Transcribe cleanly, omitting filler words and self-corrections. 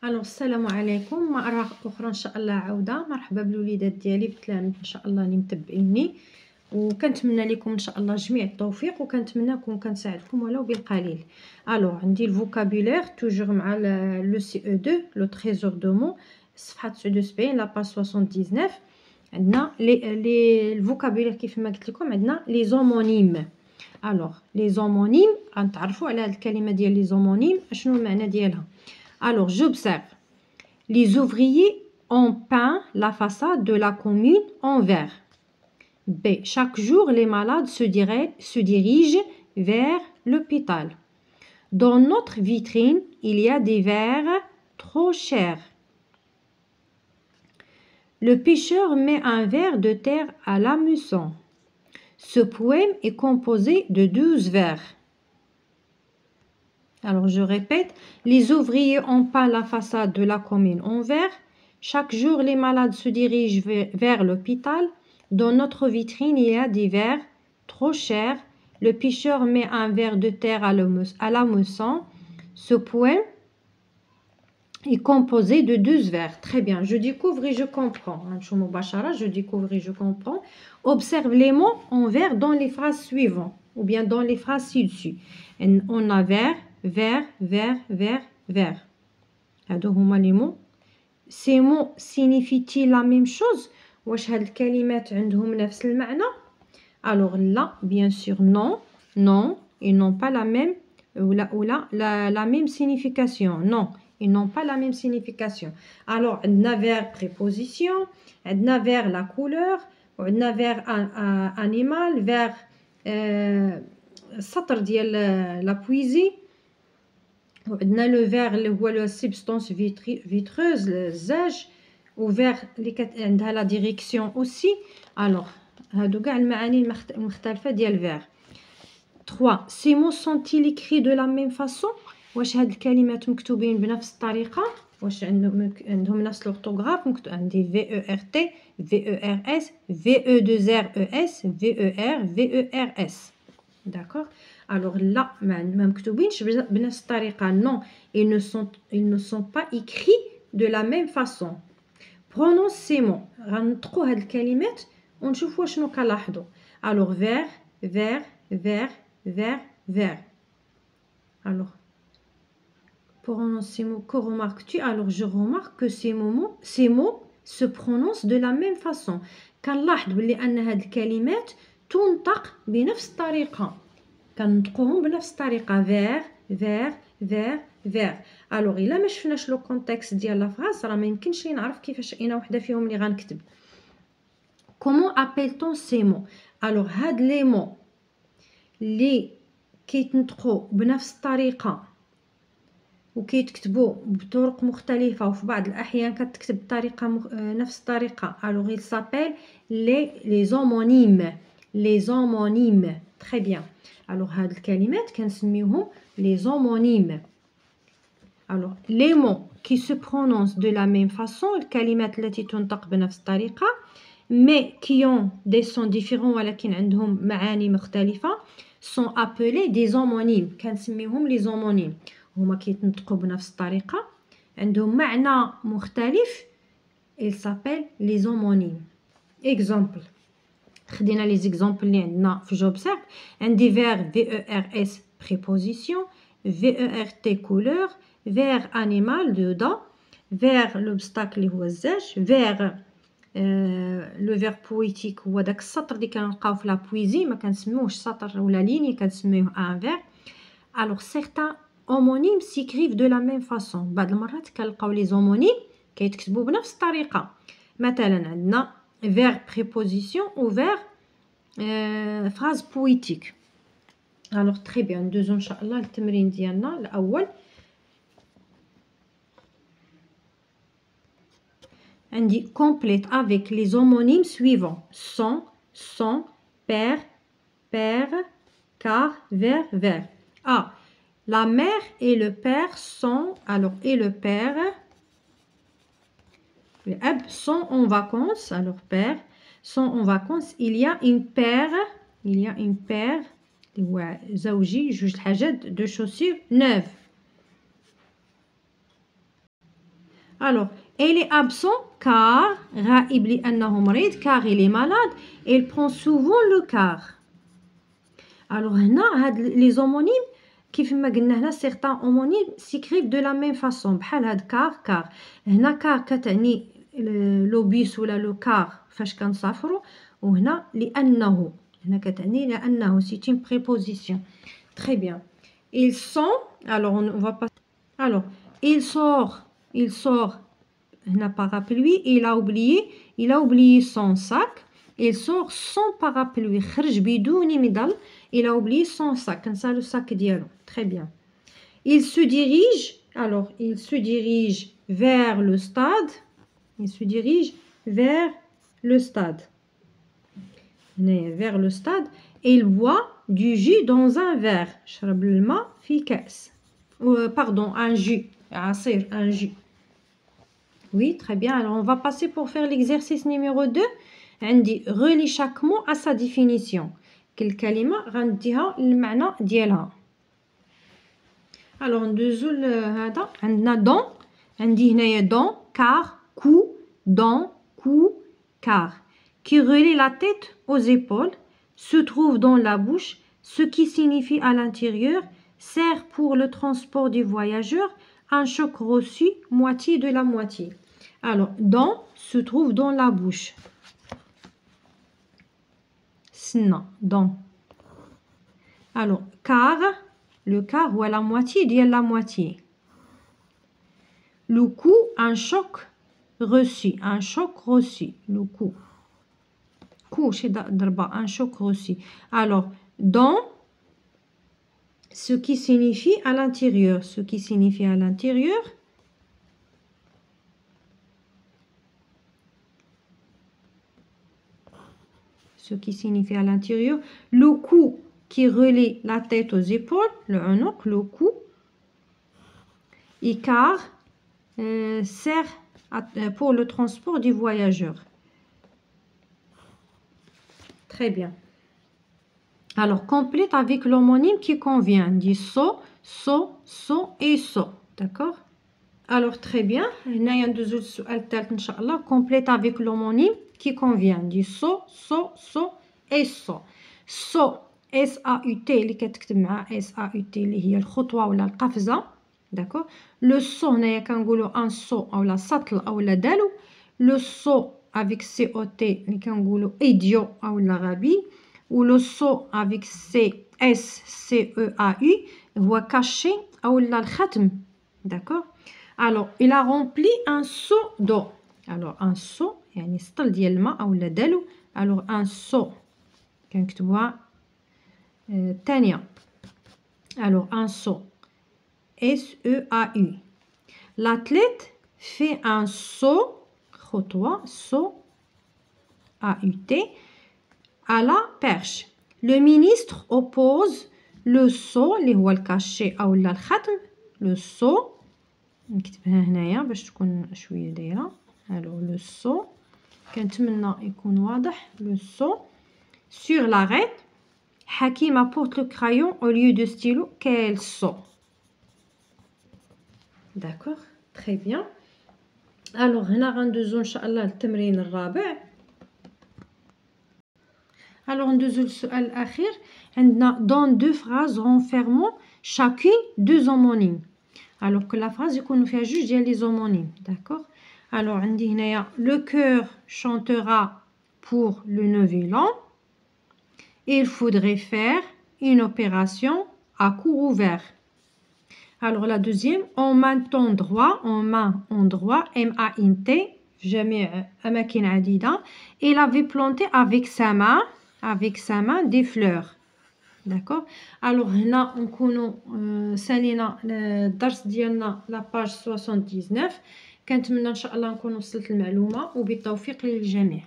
الو السلام عليكم مرة أخرى إن شاء الله عودة. مرحبا بالوليدات ديالي بالتلاميذ إن شاء الله اللي متبعيني، وكنتمنى لكم إن شاء الله جميع التوفيق، وكنتمناكم كنساعدكم ولو بالقليل. الو عندي الفوكابولير توجور مع لو سي او 2 لو تريزور دو مو صفحة 79 لاباج 79. عندنا لي الفوكابولير كيف ما قلت لكم. عندنا لي زومونيم. الوغ لي زومونيم غنتعرفوا على هاد الكلمة ديال لي زومونيم اشنو المعنى ديالها. Alors, j'observe. Les ouvriers ont peint la façade de la commune en vert. B. Chaque jour, les malades se dirigent vers l'hôpital. Dans notre vitrine, il y a des verres trop chers. Le pêcheur met un verre de terre à l'hameçon. Ce poème est composé de 12 vers. Alors, je répète, les ouvriers ont peint la façade de la commune en vert. Chaque jour, les malades se dirigent vers l'hôpital. Dans notre vitrine, il y a des verres trop chers. Le pêcheur met un verre de terre à l'hameçon. Ce poème est composé de 12 vers. Très bien, je découvre et je comprends. Je découvre et je comprends. Observe les mots en vert dans les phrases suivantes ou bien dans les phrases ci-dessus. On a vert, vert, vert, vert, vert. هادو هما لي مو. Ces mots signifient-ils la même chose؟ واش هاد الكلمات عندهم نفس المعنى؟ Alors là, bien sûr, non, non, ils n'ont pas la même la même signification. Non, ils n'ont pas la même signification. Alors, عندنا vers préposition, عندنا vers la couleur, وعندنا vers animal, vers السطر ديال la poésie. وعندنا لو فيغ اللي هو لو سبستانس فيتروز الزاج، وفيغ اللي عندها لا ديريكسيون اوسي. الوغ هادو كاع المعاني المختلفه ديال فيغ. 3 سي مو سونتيل اكري دو لا ميم فاصون؟ واش هاد الكلمات مكتوبين بنفس الطريقه؟ واش عندهم نفس الاورتوغراف؟ عندي في او ار تي، في او ار اس، في او 2 ار او اس، في او ار، في او ار اس. D'accord. Alors là, ما مكتوبينش بنفس الطريقة. Non, ils ne sont pas écrits de la même façon. Prononce ces mots. غنطقوا هاد الكلمات ونشوفوا شنو كنلاحظوا. Alors vert, vert, vert, vert, vert. Alors prononce ces mots. Que remarques-tu? Alors je remarque que ces mots se prononcent de la même façon. كنلاحظ بلي ان هاد الكلمات تنطق بنفس الطريقة، كنطقوهم بنفس الطريقة. فير فير فير فير. الوغ الا ما شفناش لو كونتكست ديال لا فراس راه ما يمكنش لي نعرف كيفاش اينا وحده فيهم اللي غنكتب. كومون ابيلتون سي مو؟ الوغ هاد لي مو اللي كيتنطقوا بنفس الطريقة وكيتكتبوا بطرق مختلفة وفي بعض الأحيان كتكتب بطريقة نفس الطريقة. alors il s'appelle les homonymes. les homonymes. très bien. alors هاد الكلمات كنسميوهم les homonymes. alors les mots qui se prononcent de la même façon، الكلمات التي تنطق بنفس الطريقة mais qui ont des sons différents ولكن عندهم معاني مختلفة sont appelés des homonymes. كنسميوهم les homonymes. هما كيتنطقوا بنفس الطريقة عندهم معنى مختلف. il s'appelle les homonymes. exemple. خدينا لي زيكزامبل اللي عندنا في جوبسيرف. عندي فير في او ار اس بريبوزيسيون، في او ار تي كولور، فير انيمال دودا، فير لوبستاكل اللي هو الزاج، فير لو فير بويتيك هو داك السطر اللي كنلقاو في لا بويزي، ما كنسميوهش سطر ولا ليني، كنسميوه ان فير. alors certains homonymes s'écrivent de la même façon. بعض المرات كنلقاو لي زومونيم كيتكتبوا بنفس الطريقه. مثلا عندنا vers préposition ou vers phrase poétique. alors très bien. ندوزو ان شاء الله التمرين ديالنا الاول. عندي complète avec les homonymes suivants: son, son, père, père, car, vers, vers. Ah, la mère et le père sont, alors et le père, les ab sont en vacances, alors père sont en vacances. il y a une paire زوجي جوج الحاجات de chaussures neuves. Alors, elle est absent car غائب لأنه مريض car il est malade. Elle prend souvent le car. Alors هنا هاد les homonymes كيف ما قلنا هنا certains homonymes s'écrivent de la même façon بحال هاد car هنا car كتعني لو بيس ولا لو كار فاش كنسافروا وهنا لأنه هنا كتعني لأنه c'est une préposition. Très bien. Ils sont alors on va passer alors il sort هنا parapluie il a oublié son sac. Il sort sans parapluie خرج بدون مظل. Il a oublié son sac كنسى le sac ديالو. Très bien. Il se dirige vers le stade. Il se dirige vers le stade. Vers le stade. Il boit du jus dans un verre. شرب الماء في كأس. Pardon, un jus. عصير, un jus. Oui, très bien. Alors, on va passer pour faire l'exercice numéro 2. عندي relie chaque mot à sa définition. كل كلمة غنديها المعنى ديالها. Alors, ندوزو هذا عندنا don. عندي هنايا don, car, cou, dans, cou, car. Qui relie la tête aux épaules, se trouve dans la bouche, ce qui signifie à l'intérieur, sert pour le transport du voyageur, un choc reçu, moitié de la moitié. Alors, dans se trouve dans la bouche. Sna, dans. Alors, car, le quart ou la moitié dit la moitié. Le coup, un choc reçu, le coup. Coup, c'est un choc reçu. Alors, dans, ce qui signifie à l'intérieur, ce qui signifie à l'intérieur. Ce qui signifie à l'intérieur. Le cou qui relie la tête aux épaules, le unoq, le cou. Et car sert pour le transport du voyageur. Très bien. Alors, complète avec l'homonyme qui convient. Dit so, so, so et so. D'accord? Alors, très bien. Complète avec l'homonyme qui convient. Dit so, so, so et so. So, S-A-U-T اللي كتكتب مع S-A-U-T اللي هي الخطوة ولا القفزة. D'accord? Le so هنايا كنقولوا un so أو لا سطل أو لا دالو. Le so avec C-O-T اللي كنقولوا idiot أو لا غبي. Ou le so avec C-S-C-E-A-U هو caché أو لا الختم. D'accord? Alors, il a rempli un seau d'eau. Alors, un seau يعني سطل ديال الماء أو لا دالو. Alors, un seau كنكتبوها الثانية. Alors, un seau. S-E-A-U. L'athlète fait un saut, خطوة, saut, A-U-T, à la perche. Le ministre oppose le saut, اللي هو الكاشي أو الختم, le saut, نكتبها هنايا باش تكون شوية دايرة. Alors, le saut, كنتمنى يكون واضح, le saut, sur l'arête. Hakim apporte le crayon au lieu de stylo. Quel saut! D'accord, très bien. Alors, هنا غندوزو إن شاء الله للتمرين الرابع. Alors, ندوزو للسؤال الأخير. عندنا dans deux phrases renfermant chacune deux homonymes. Alors que la phrase يكونوا فيها جوج ديال لي homonymes. D'accord. Alors, عندي هنايا le chœur chantera pour le nouvel an. Il faudrait faire une opération à cou ouvert. Alors la deuxième, en main endroit, M-A-N-T, جميع أماكن عديدة. Il avait planté avec sa main des fleurs. D'accord. Alors هنا نكونوا سالينا الدرس ديالنا لا باج 79. كنتمنى إن شاء الله نكون وصلت المعلومة وبالتوفيق للجميع.